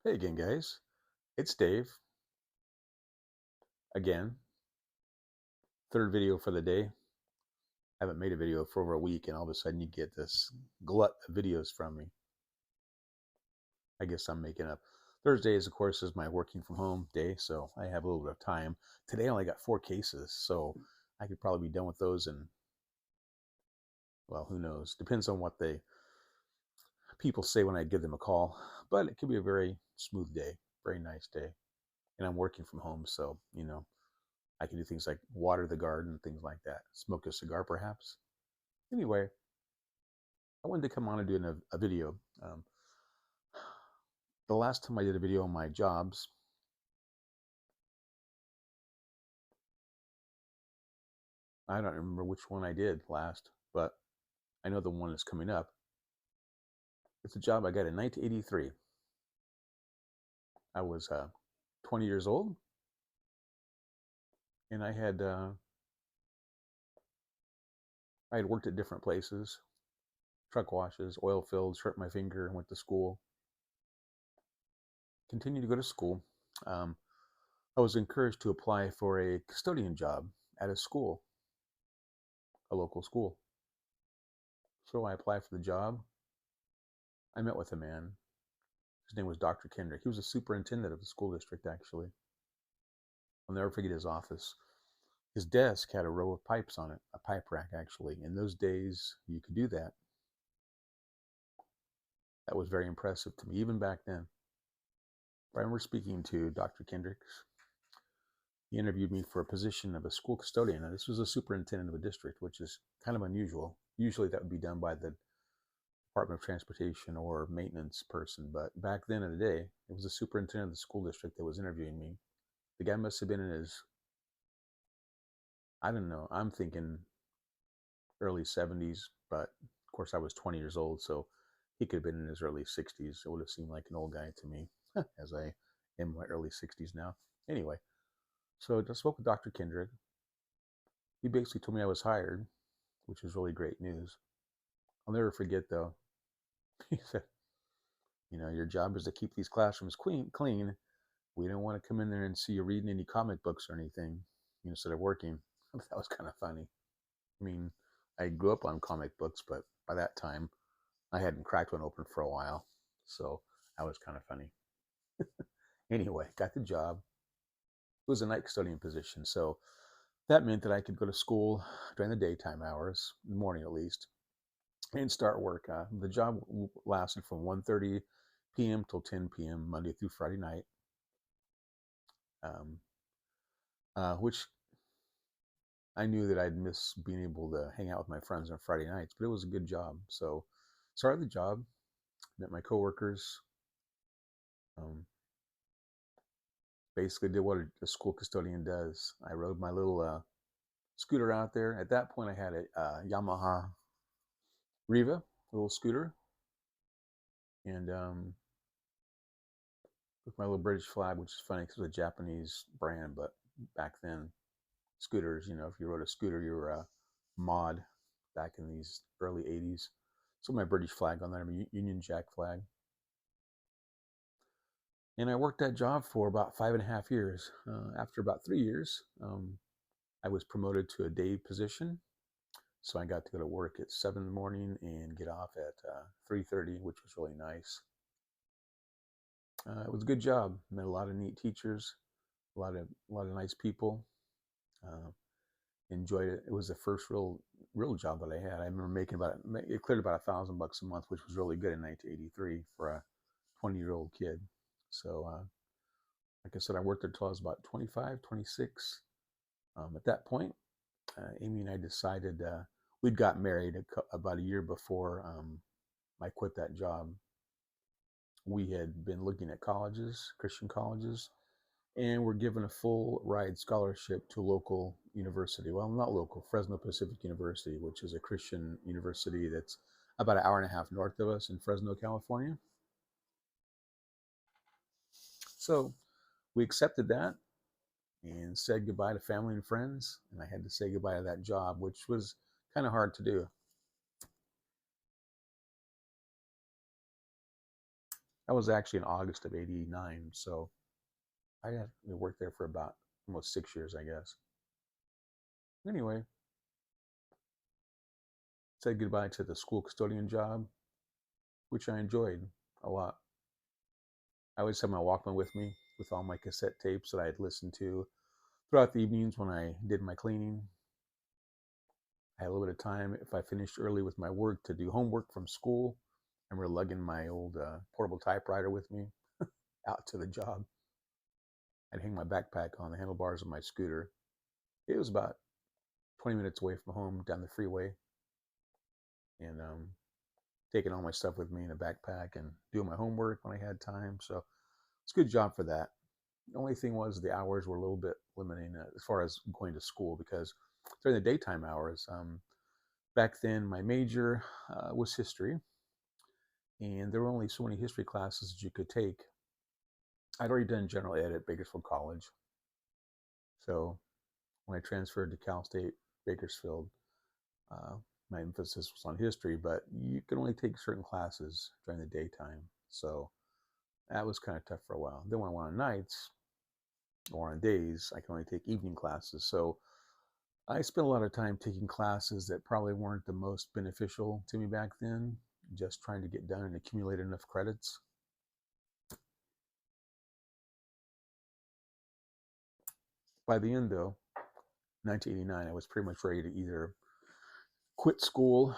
Hey again, guys. It's Dave again. Third video for the day. I haven't made a video for over a week, and all of a sudden you get this glut of videos from me. I guess I'm making up. Thursdays, of course, is my working from home day, so I have a little bit of time. Today I only got 4 cases, so I could probably be done with those in, well, who knows? Depends on what they people say when I give them a call. But it could be a very smooth day, very nice day. And I'm working from home, so I can do things like water the garden, things like that. Smoke a cigar, perhaps. Anyway, I wanted to come on and do a video. The last time I did a video on my jobs, I don't remember which one I did last, but I know the one that's coming up. It's a job I got in 1983. I was 20 years old, and I had worked at different places, truck washes, oil fields, hurt my finger, went to school, continued to go to school. Um, I was encouraged to apply for a custodian job at a school, a local school. So I applied for the job. I met with a man. His name was Dr. Kendrick. He was a superintendent of the school district, actually. I'll never forget his office. His desk had a row of pipes on it, a pipe rack, actually. In those days, you could do that. That was very impressive to me, even back then. I remember speaking to Dr. Kendrick. He interviewed me for a position of a school custodian. Now, this was a superintendent of a district, which is kind of unusual. Usually that would be done by the Department of Transportation or maintenance person. But back then in the day, it was the superintendent of the school district that was interviewing me. The guy must have been in his, I don't know, I'm thinking early 70s, but of course I was 20 years old, so he could have been in his early 60s. It would have seemed like an old guy to me, as I am in my early 60s now. Anyway, so I spoke with Dr. Kendrick. He basically told me I was hired, which was really great news. I'll never forget, though. He said, your job is to keep these classrooms clean. We don't want to come in there and see you reading any comic books or anything instead of working. That was kind of funny. I mean, I grew up on comic books, but by that time, I hadn't cracked one open for a while. So that was kind of funny. Anyway, got the job. It was a night custodian position. So that meant that I could go to school during the daytime hours, in the morning at least, and start work. The job lasted from 1:30 p.m. till 10 p.m. Monday through Friday night, um, which I knew that I'd miss being able to hang out with my friends on Friday nights, but it was a good job. So started the job, met my coworkers, um, basically did what a school custodian does. I rode my little scooter out there. At that point, I had a Yamaha Riva, a little scooter, and with my little British flag, which is funny because it was a Japanese brand, but back then, scooters, if you rode a scooter, you were a mod back in these early 80s. So my British flag on there, I'm a Union Jack flag. And I worked that job for about 5.5 years. After about 3 years, I was promoted to a day position. So I got to go to work at 7 in the morning and get off at 3:30, which was really nice. It was a good job. Met a lot of neat teachers, a lot of nice people. Uh, Enjoyed it. It was the first real job that I had. I remember it cleared about $1,000 a month, which was really good in 1983 for a 20-year-old kid. So, like I said, I worked there until I was about 25, 26. At that point, Amy and I decided we'd got married about a year before I quit that job. We had been looking at colleges, Christian colleges, and were given a full ride scholarship to a local university. Well, not local, Fresno Pacific University, which is a Christian university that's about an hour and a half north of us in Fresno, California. So we accepted that and said goodbye to family and friends. And I had to say goodbye to that job, which was kind of hard to do. That was actually in August of '89. So I had worked there for about almost 6 years, I guess. Anyway, said goodbye to the school custodian job, which I enjoyed a lot. I always had my Walkman with me with all my cassette tapes that I had listened to throughout the evenings when I did my cleaning. I had a little bit of time if I finished early with my work to do homework from school. I remember lugging my old portable typewriter with me out to the job. I'd hang my backpack on the handlebars of my scooter. It was about 20 minutes away from home down the freeway, and taking all my stuff with me in a backpack and doing my homework when I had time. So it's a good job for that. The only thing was the hours were a little bit limiting as far as going to school, because during the daytime hours, back then my major was history, and there were only so many history classes that you could take. I'd already done general ed at Bakersfield College, so when I transferred to Cal State Bakersfield, uh, my emphasis was on history, but you could only take certain classes during the daytime. So that was kind of tough for a while. Then when I went on nights or on days, I could only take evening classes. So I spent a lot of time taking classes that probably weren't the most beneficial to me back then, just trying to get done and accumulate enough credits. By the end, though, 1989, I was pretty much ready to either quit school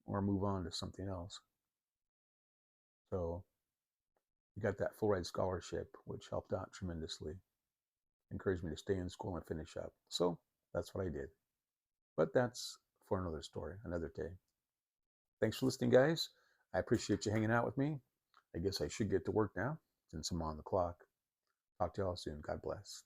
or move on to something else. So I got that full ride scholarship, which helped out tremendously, encouraged me to stay in school and finish up. So that's what I did. But that's for another story, another day. Thanks for listening, guys. I appreciate you hanging out with me. I guess I should get to work now since I'm on the clock. Talk to y'all soon. God bless.